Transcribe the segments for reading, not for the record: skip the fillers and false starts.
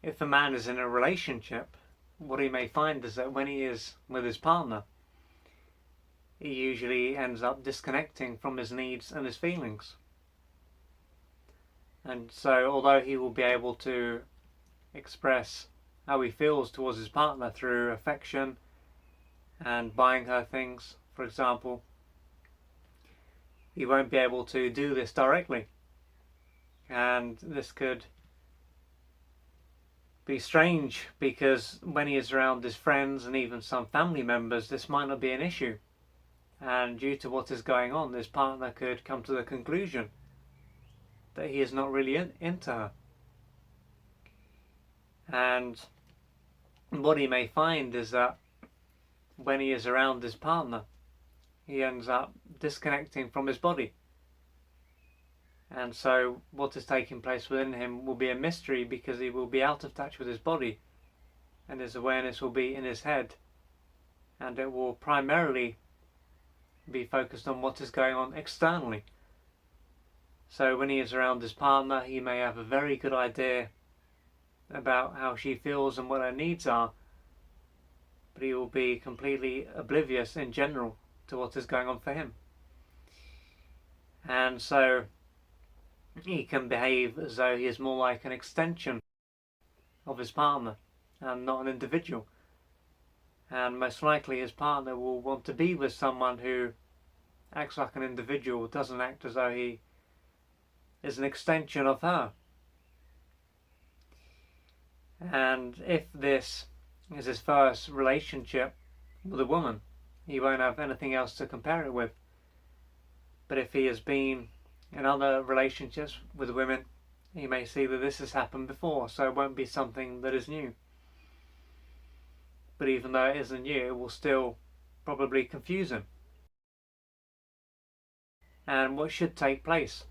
if a man is in a relationship, what he may find is that when he is with his partner, he usually ends up disconnecting from his needs and his feelings. And so although he will be able to express how he feels towards his partner through affection and buying her things, for example, he won't be able to do this directly. And this could be strange, because when he is around his friends and even some family members, this might not be an issue. And due to what is going on, his partner could come to the conclusion that he is not really into her. And what he may find is that when he is around his partner, he ends up disconnecting from his body. And so what is taking place within him will be a mystery, because he will be out of touch with his body, and his awareness will be in his head, and it will primarily be focused on what is going on externally. So when he is around his partner, he may have a very good idea about how she feels and what her needs are, but he will be completely oblivious in general to what is going on for him. And so he can behave as though he is more like an extension of his partner and not an individual. And most likely his partner will want to be with someone who acts like an individual, doesn't act as though he is an extension of her. And if this is his first relationship with a woman, he won't have anything else to compare it with. But if he has been in other relationships with women, he may see that this has happened before, so it won't be something that is new. But even though it isn't new, it will still probably confuse him. And what should take place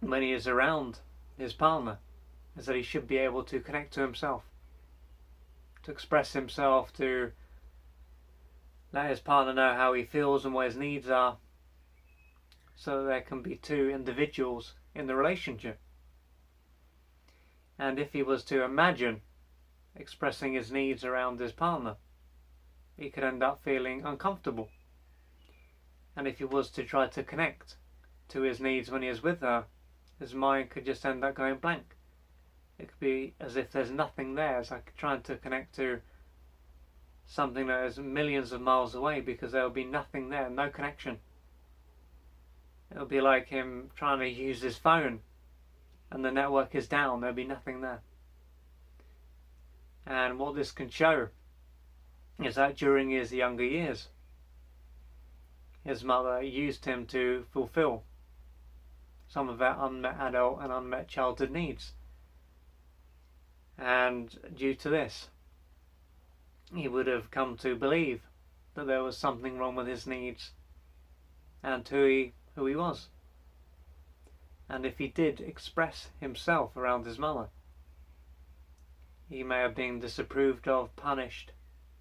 when he is around his partner is that he should be able to connect to himself, to express himself, to let his partner know how he feels and what his needs are, so that there can be two individuals in the relationship. And if he was to imagine expressing his needs around his partner, he could end up feeling uncomfortable. And if he was to try to connect to his needs when he is with her, his mind could just end up going blank. It could be as if there's nothing there. It's like trying to connect to something that is millions of miles away, because there will be nothing there, no connection. It'll be like him trying to use his phone and the network is down, there'll be nothing there. And what this can show is that during his younger years, his mother used him to fulfill some of her unmet adult and unmet childhood needs. And due to this, he would have come to believe that there was something wrong with his needs and who he was. And if he did express himself around his mother, he may have been disapproved of, punished,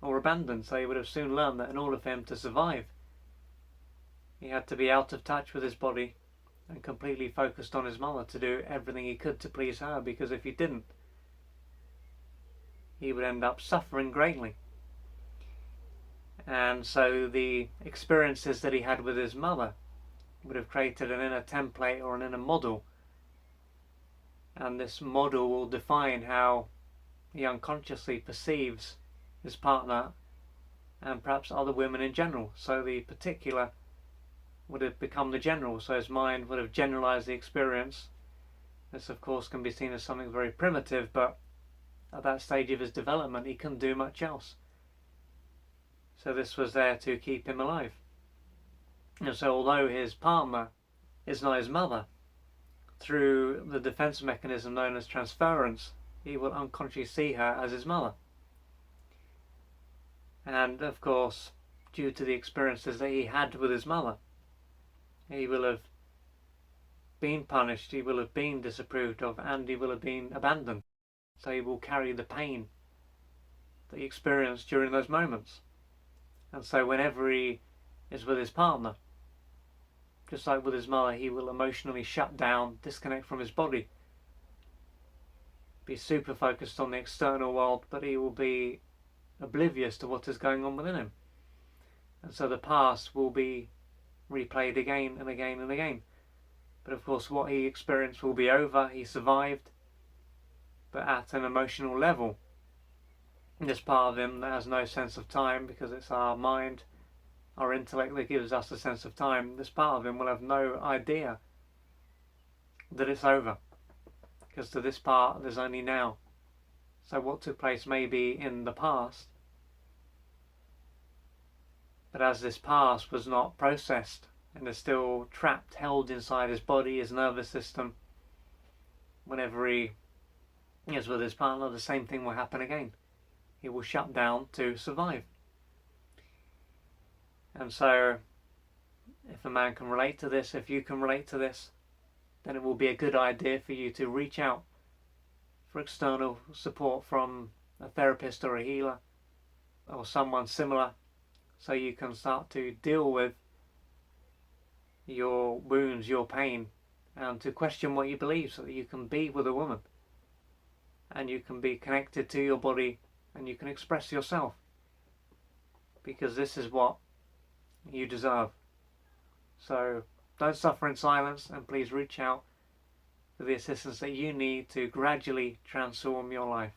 or abandoned. So he would have soon learned that in order for him to survive, he had to be out of touch with his body and completely focused on his mother to do everything he could to please her, because if he didn't, he would end up suffering greatly. And so the experiences that he had with his mother would have created an inner template or an inner model, and this model will define how he unconsciously perceives his partner and perhaps other women in general. So the particular would have become the general, so his mind would have generalized the experience. This of course can be seen as something very primitive, but at that stage of his development he couldn't do much else. So this was there to keep him alive. And so although his partner is not his mother, through the defense mechanism known as transference, he will unconsciously see her as his mother. And of course, due to the experiences that he had with his mother, he will have been punished, he will have been disapproved of, and he will have been abandoned. So he will carry the pain that he experienced during those moments. And so whenever he is with his partner, just like with his mother, he will emotionally shut down, disconnect from his body. be super focused on the external world, but he will be oblivious to what is going on within him. And so the past will be replayed again and again and again. But of course what he experienced will be over, he survived, but at an emotional level, this part of him that has no sense of time, because it's our mind, our intellect that gives us a sense of time, this part of him will have no idea that it's over, because to this part there's only now. So what took place may be in the past, but as this past was not processed and is still trapped, held inside his body, his nervous system, whenever he is with his partner, the same thing will happen again. He will shut down to survive. And so if a man can relate to this, if you can relate to this, then it will be a good idea for you to reach out for external support from a therapist or a healer or someone similar, so you can start to deal with your wounds, your pain, and to question what you believe, so that you can be with a woman and you can be connected to your body and you can express yourself, because this is what you deserve. So don't suffer in silence, and please reach out for the assistance that you need to gradually transform your life.